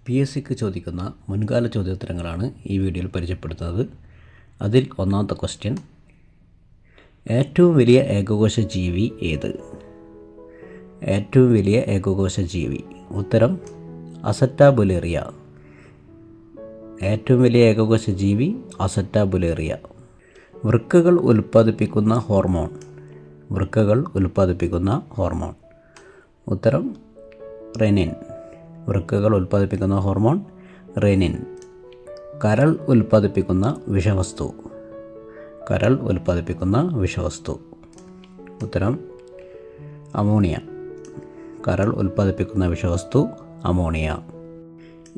PSCക്ക് ചോദിക്കുന്ന മുൻകാല ചോദ്യോത്തരങ്ങളാണ് ഈ വീഡിയോയിൽ പരിചയപ്പെടുത്തുന്നത്. അതിൽ ഒന്നാമത്തെ ക്വസ്റ്റ്യൻ, ഏറ്റവും വലിയ ഏകകോശ ജീവി ഏത്? ഏറ്റവും വലിയ ഏകകോശ ജീവി. ഉത്തരം അസറ്റാബുലേറിയ. ഏറ്റവും വലിയ ഏകകോശ ജീവി അസറ്റാബുലേറിയ. വൃക്കകൾ ഉൽപ്പാദിപ്പിക്കുന്ന ഹോർമോൺ. വൃക്കകൾ ഉൽപ്പാദിപ്പിക്കുന്ന ഹോർമോൺ. ഉത്തരം റെനിൻ. വൃക്കകൾ ഉൽപ്പാദിപ്പിക്കുന്ന ഹോർമോൺ റെനിൻ. കരൾ ഉൽപ്പാദിപ്പിക്കുന്ന വിഷവസ്തു. കരൾ ഉൽപ്പാദിപ്പിക്കുന്ന വിഷവസ്തു. ഉത്തരം അമോണിയ. കരൾ ഉൽപ്പാദിപ്പിക്കുന്ന വിഷവസ്തു അമോണിയ.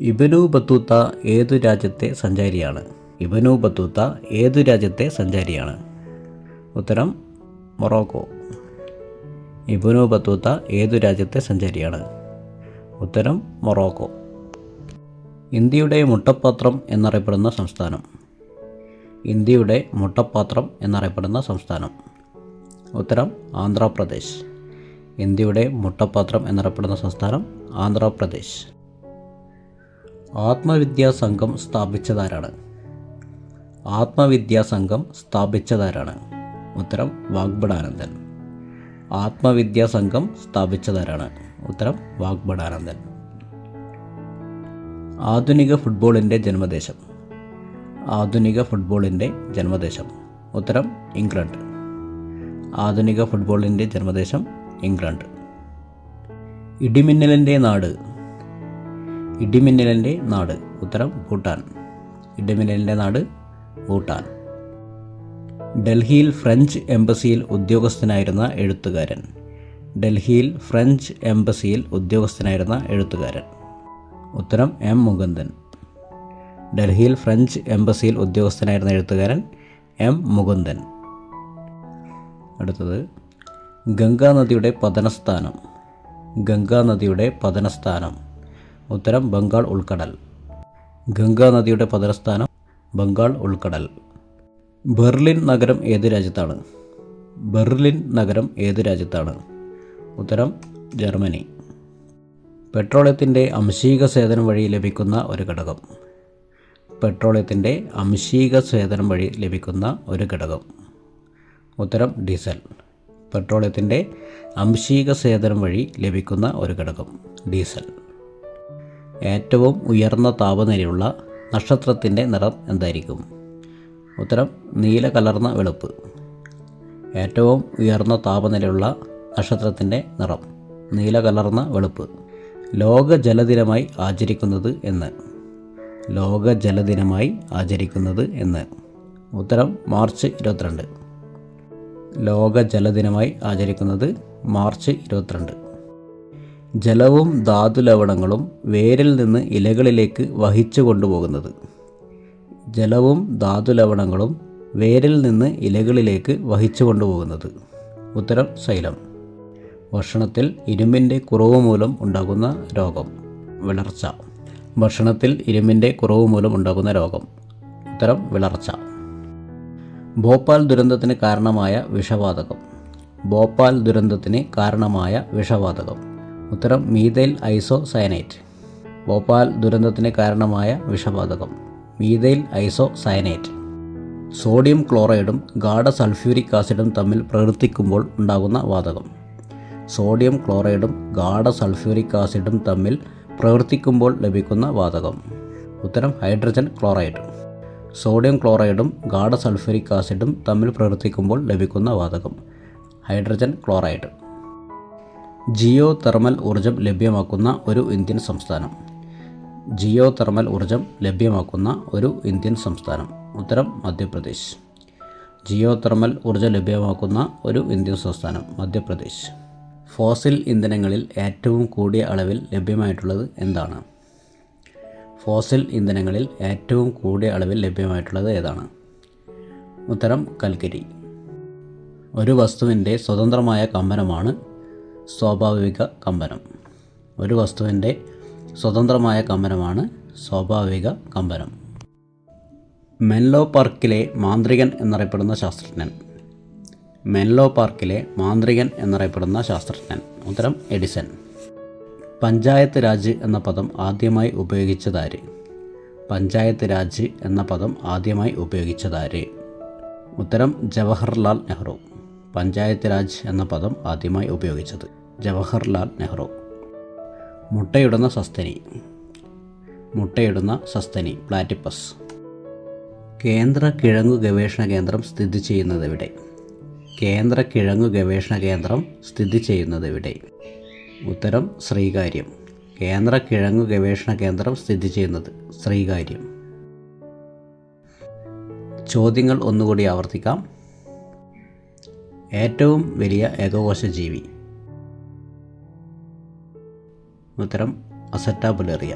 ഇബ്നു ബത്തൂത്ത ഏതു രാജ്യത്തെ സഞ്ചാരിയാണ്? ഇബ്നു ബത്തൂത്ത ഏതു രാജ്യത്തെ സഞ്ചാരിയാണ്? ഉത്തരം മൊറോക്കോ. ഇബ്നു ബത്തൂത്ത ഏതു രാജ്യത്തെ സഞ്ചാരിയാണ്? ഉത്തരം മൊറോക്കോ. ഇന്ത്യയുടെ മുട്ടപ്പാത്രം എന്നറിയപ്പെടുന്ന സംസ്ഥാനം. ഇന്ത്യയുടെ മുട്ടപ്പാത്രം എന്നറിയപ്പെടുന്ന സംസ്ഥാനം. ഉത്തരം ആന്ധ്രാപ്രദേശ്. ഇന്ത്യയുടെ മുട്ടപ്പാത്രം എന്നറിയപ്പെടുന്ന സംസ്ഥാനം ആന്ധ്രാപ്രദേശ്. ആത്മവിദ്യാ സംഘം സ്ഥാപിച്ചതാരാണ്? ആത്മവിദ്യാ സംഘം സ്ഥാപിച്ചതാരാണ്? ഉത്തരം വാഗ്ഭടാനന്ദൻ. ആത്മവിദ്യാ സംഘം സ്ഥാപിച്ചതാരാണ്? ഉത്തരം വാഗ്ഭടാനന്ദൻ. ആധുനിക ഫുട്ബോളിൻ്റെ ജന്മദേശം. ആധുനിക ഫുട്ബോളിൻ്റെ ജന്മദേശം. ഉത്തരം ഇംഗ്ലണ്ട്. ആധുനിക ഫുട്ബോളിൻ്റെ ജന്മദേശം ഇംഗ്ലണ്ട്. ഇടിമിന്നലിൻ്റെ നാട്. ഇടിമിന്നലിൻ്റെ നാട്. ഉത്തരം ഭൂട്ടാൻ. ഇടിമിന്നലിൻ്റെ നാട് ഭൂട്ടാൻ. ഡൽഹിയിൽ ഫ്രഞ്ച് എംബസിയിൽ ഉദ്യോഗസ്ഥനായിരുന്ന എഴുത്തുകാരൻ. ഡൽഹിയിൽ ഫ്രഞ്ച് എംബസിയിൽ ഉദ്യോഗസ്ഥനായിരുന്ന എഴുത്തുകാരൻ. ഉത്തരം എം മുകുന്ദൻ. ഡൽഹിയിൽ ഫ്രഞ്ച് എംബസിയിൽ ഉദ്യോഗസ്ഥനായിരുന്ന എഴുത്തുകാരൻ എം മുകുന്ദൻ. അടുത്തത്, ഗംഗാനദിയുടെ പതനസ്ഥാനം. ഗംഗാനദിയുടെ പതനസ്ഥാനം. ഉത്തരം ബംഗാൾ ഉൾക്കടൽ. ഗംഗാനദിയുടെ പതനസ്ഥാനം ബംഗാൾ ഉൾക്കടൽ. ബെർലിൻ നഗരം ഏത് രാജ്യത്താണ്? ബെർലിൻ നഗരം ഏത് രാജ്യത്താണ്? ഉത്തരം ജർമ്മനി. പെട്രോളിയത്തിൻ്റെ അംശീക സേചനം വഴി ലഭിക്കുന്ന ഒരു ഘടകം. പെട്രോളിയത്തിൻ്റെ അംശീക സേചനം വഴി ലഭിക്കുന്ന ഒരു ഘടകം. ഉത്തരം ഡീസൽ. പെട്രോളിയത്തിൻ്റെ അംശീക സേചനം വഴി ലഭിക്കുന്ന ഒരു ഘടകം ഡീസൽ. ഏറ്റവും ഉയർന്ന താപനിലയുള്ള നക്ഷത്രത്തിൻ്റെ നിറം എന്തായിരിക്കും? ഉത്തരം നീല കലർന്ന വെളുപ്പ്. ഏറ്റവും ഉയർന്ന താപനിലയുള്ള നക്ഷത്രത്തിൻ്റെ നിറം നീല കലർന്ന വെളുപ്പ്. ലോക ജലദിനമായി ആചരിക്കുന്നത് എന്ന്? ലോക ജലദിനമായി ആചരിക്കുന്നത് എന്ന്? ഉത്തരം മാർച്ച് 22. ലോക ജലദിനമായി ആചരിക്കുന്നത് മാർച്ച് 22. ജലവും ധാതുലവണങ്ങളും വേരിൽ നിന്ന് ഇലകളിലേക്ക് വഹിച്ചു കൊണ്ടുപോകുന്നത്. ജലവും ധാതുലവണങ്ങളും വേരിൽ നിന്ന് ഇലകളിലേക്ക് വഹിച്ചു കൊണ്ടുപോകുന്നത്. ഉത്തരം സൈലം. ഭക്ഷണത്തിൽ ഇരുമ്പിൻ്റെ കുറവ് മൂലം ഉണ്ടാകുന്ന രോഗം. വിളർച്ച. ഭക്ഷണത്തിൽ ഇരുമ്പിൻ്റെ കുറവ് മൂലം ഉണ്ടാകുന്ന രോഗം. ഉത്തരം വിളർച്ച. ഭോപ്പാൽ ദുരന്തത്തിന് കാരണമായ വിഷവാതകം. ഭോപ്പാൽ ദുരന്തത്തിന് കാരണമായ വിഷവാതകം. ഉത്തരം മീഥൈൽ ഐസോസയനേറ്റ്. ഭോപ്പാൽ ദുരന്തത്തിന് കാരണമായ വിഷവാതകം മീഥൈൽ ഐസോസയനേറ്റ്. സോഡിയം ക്ലോറൈഡും ഗാഢ സൾഫ്യൂരിക് ആസിഡും തമ്മിൽ പ്രവർത്തിക്കുമ്പോൾ ഉണ്ടാകുന്ന വാതകം. സോഡിയം ക്ലോറൈഡും ഗാഢ സൾഫ്യൂരിക് ആസിഡും തമ്മിൽ പ്രവർത്തിക്കുമ്പോൾ ലഭിക്കുന്ന വാതകം. ഉത്തരം ഹൈഡ്രജൻ ക്ലോറൈഡ്. സോഡിയം ക്ലോറൈഡും ഗാഢ സൾഫ്യൂരിക് ആസിഡും തമ്മിൽ പ്രവർത്തിക്കുമ്പോൾ ലഭിക്കുന്ന വാതകം ഹൈഡ്രജൻ ക്ലോറൈഡ്. ജിയോ തെർമൽ ഊർജം ലഭ്യമാക്കുന്ന ഒരു ഇന്ത്യൻ സംസ്ഥാനം. ജിയോ തെർമൽ ഊർജം ലഭ്യമാക്കുന്ന ഒരു ഇന്ത്യൻ സംസ്ഥാനം. ഉത്തരം മധ്യപ്രദേശ്. ജിയോ തെർമൽ ഊർജം ലഭ്യമാക്കുന്ന ഒരു ഇന്ത്യൻ സംസ്ഥാനം മധ്യപ്രദേശ്. ഫോസിൽ ഇന്ധനങ്ങളിൽ ഏറ്റവും കൂടിയ അളവിൽ ലഭ്യമായിട്ടുള്ളത് എന്താണ്? ഫോസിൽ ഇന്ധനങ്ങളിൽ ഏറ്റവും കൂടിയ അളവിൽ ലഭ്യമായിട്ടുള്ളത് ഏതാണ്? ഉത്തരം കൽക്കരി. ഒരു വസ്തുവിൻ്റെ സ്വതന്ത്രമായ കമ്പനമാണ് സ്വാഭാവിക കമ്പനം. ഒരു വസ്തുവിൻ്റെ സ്വതന്ത്രമായ കമ്പനമാണ് സ്വാഭാവിക കമ്പനം. മെൻലോ പാർക്കിലെ മാന്ത്രികൻ എന്നറിയപ്പെടുന്ന ശാസ്ത്രജ്ഞൻ. മെൻലോ പാർക്കിലെ മാന്ത്രികൻ എന്നറിയപ്പെടുന്ന ശാസ്ത്രജ്ഞൻ. ഉത്തരം എഡിസൺ. പഞ്ചായത്ത് രാജ് എന്ന പദം ആദ്യമായി ഉപയോഗിച്ചതാര്? പഞ്ചായത്ത് രാജ് എന്ന പദം ആദ്യമായി ഉപയോഗിച്ചതാര്? ഉത്തരം ജവഹർലാൽ നെഹ്റു. പഞ്ചായത്ത് രാജ് എന്ന പദം ആദ്യമായി ഉപയോഗിച്ചത് ജവഹർലാൽ നെഹ്റു. മുട്ടയിടുന്ന സസ്തനി. മുട്ടയിടുന്ന സസ്തനി പ്ലാറ്റിപ്പസ്. കേന്ദ്ര കിഴങ്ങു ഗവേഷണ കേന്ദ്രം സ്ഥിതി ചെയ്യുന്നതെവിടെ? കേന്ദ്ര കിഴങ്ങു ഗവേഷണ കേന്ദ്രം സ്ഥിതി ചെയ്യുന്നതെവിടെ? ഉത്തരം ശ്രീകാര്യം. കേന്ദ്ര കിഴങ്ങു ഗവേഷണ കേന്ദ്രം സ്ഥിതി ചെയ്യുന്നത് ശ്രീകാര്യം. ചോദ്യങ്ങൾ ഒന്നുകൂടി ആവർത്തിക്കാം. ഏറ്റവും വലിയ ഏകകോശ ജീവി? ഉത്തരം അസറ്റാബുലേറിയ.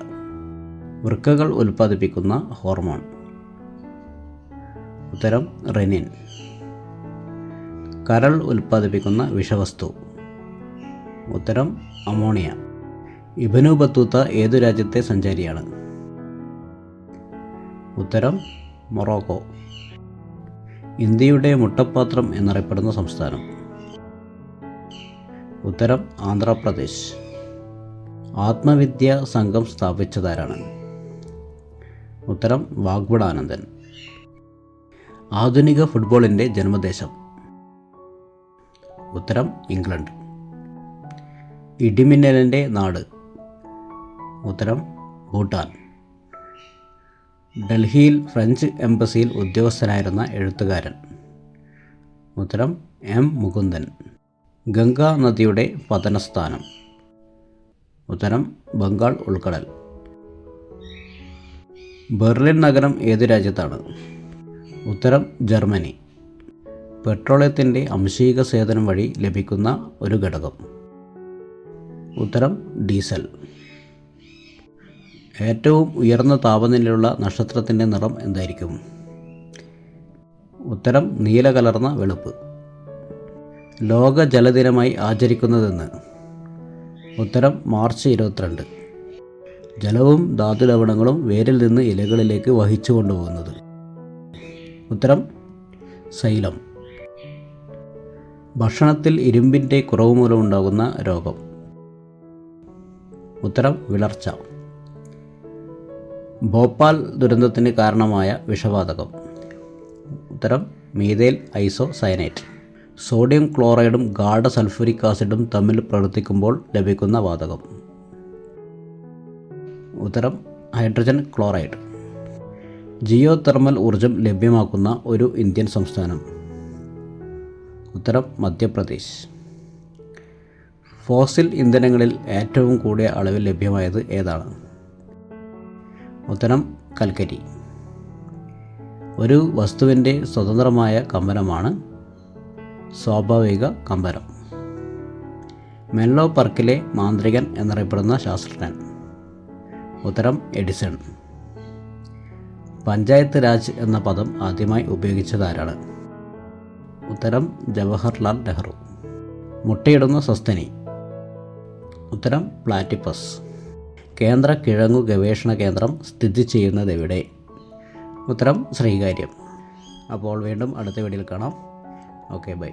വൃക്കകൾ ഉൽപ്പാദിപ്പിക്കുന്ന ഹോർമോൺ? ഉത്തരം റെനിൻ. കരൾ ഉൽപ്പാദിപ്പിക്കുന്ന വിഷവസ്തു? ഉത്തരം അമോണിയ. ഇബ്നു ബത്തൂത്ത ഏതു രാജ്യത്തെ സഞ്ചാരിയാണ്? ഉത്തരം മൊറോക്കോ. ഇന്ത്യയുടെ മുട്ടപ്പാത്രം എന്നറിയപ്പെടുന്ന സംസ്ഥാനം? ഉത്തരം ആന്ധ്രാപ്രദേശ്. ആത്മവിദ്യാ സംഘം സ്ഥാപിച്ചതാരാണ്? ഉത്തരം വാഗ്ബടാനന്ദൻ. ആധുനിക ഫുട്ബോളിൻ്റെ ജന്മദേശം? ഉത്തരം ഇംഗ്ലണ്ട്. ഇടിമിന്നലിൻ്റെ നാട്? ഉത്തരം ഭൂട്ടാൻ. ഡൽഹിയിൽ ഫ്രഞ്ച് എംബസിയിൽ ഉദ്യോഗസ്ഥനായിരുന്ന എഴുത്തുകാരൻ? ഉത്തരം എം മുകുന്ദൻ. ഗംഗാ നദിയുടെ പതനസ്ഥാനം? ഉത്തരം ബംഗാൾ ഉൾക്കടൽ. ബെർലിൻ നഗരം ഏതു രാജ്യത്താണ്? ഉത്തരം ജർമ്മനി. പെട്രോളിയത്തിൻ്റെ അംശീക സേചനം വഴി ലഭിക്കുന്ന ഒരു ഘടകം? ഉത്തരം ഡീസൽ. ഏറ്റവും ഉയർന്ന താപനിലയുള്ള നക്ഷത്രത്തിൻ്റെ നിറം എന്തായിരിക്കും? ഉത്തരം നീല കലർന്ന വെളുപ്പ്. ലോക ജലദിനമായി ആചരിക്കുന്നതെന്ന്? ഉത്തരം മാർച്ച് 22. ജലവും ധാതുലവണങ്ങളും വേരിൽ നിന്ന് ഇലകളിലേക്ക് വഹിച്ചു കൊണ്ടുപോകുന്നത്? ഉത്തരം സൈലം. ഭക്ഷണത്തിൽ ഇരുമ്പിൻ്റെ കുറവ് മൂലമുണ്ടാകുന്ന രോഗം? ഉത്തരം വിളർച്ച. ഭോപ്പാൽ ദുരന്തത്തിന് കാരണമായ വിഷവാതകം? ഉത്തരം മീഥൈൽ ഐസോസയനേറ്റ്. സോഡിയം ക്ലോറൈഡും ഗാഢ സൾഫ്യൂരിക് ആസിഡും തമ്മിൽ പ്രവർത്തിക്കുമ്പോൾ ലഭിക്കുന്ന വാതകം? ഉത്തരം ഹൈഡ്രജൻ ക്ലോറൈഡ്. ജിയോ തെർമൽ ഊർജം ലഭ്യമാക്കുന്ന ഒരു ഇന്ത്യൻ സംസ്ഥാനം? ഉത്തരം മധ്യപ്രദേശ്. ഫോസിൽ ഇന്ധനങ്ങളിൽ ഏറ്റവും കൂടിയ അളവിൽ ലഭ്യമായത് ഏതാണ്? ഉത്തരം കൽക്കരി. ഒരു വസ്തുവിൻ്റെ സ്വതന്ത്രമായ കമ്പനമാണ് സ്വാഭാവിക കമ്പനം. മെൻലോ പാർക്കിലെ മാന്ത്രികൻ എന്നറിയപ്പെടുന്ന ശാസ്ത്രജ്ഞൻ? ഉത്തരം എഡിസൺ. പഞ്ചായത്ത് രാജ് എന്ന പദം ആദ്യമായി ഉപയോഗിച്ചതാരാണ്? ഉത്തരം ജവഹർലാൽ നെഹ്റു. മുട്ടയിടുന്ന സസ്തനി? ഉത്തരം പ്ലാറ്റിപ്പസ്. കേന്ദ്ര കിഴങ്ങു ഗവേഷണ കേന്ദ്രം സ്ഥിതി ചെയ്യുന്നതെവിടെ? ഉത്തരം ശ്രീകാര്യം. അപ്പോൾ വീണ്ടും അടുത്ത വീഡിയോയിൽ കാണാം. Okay, by.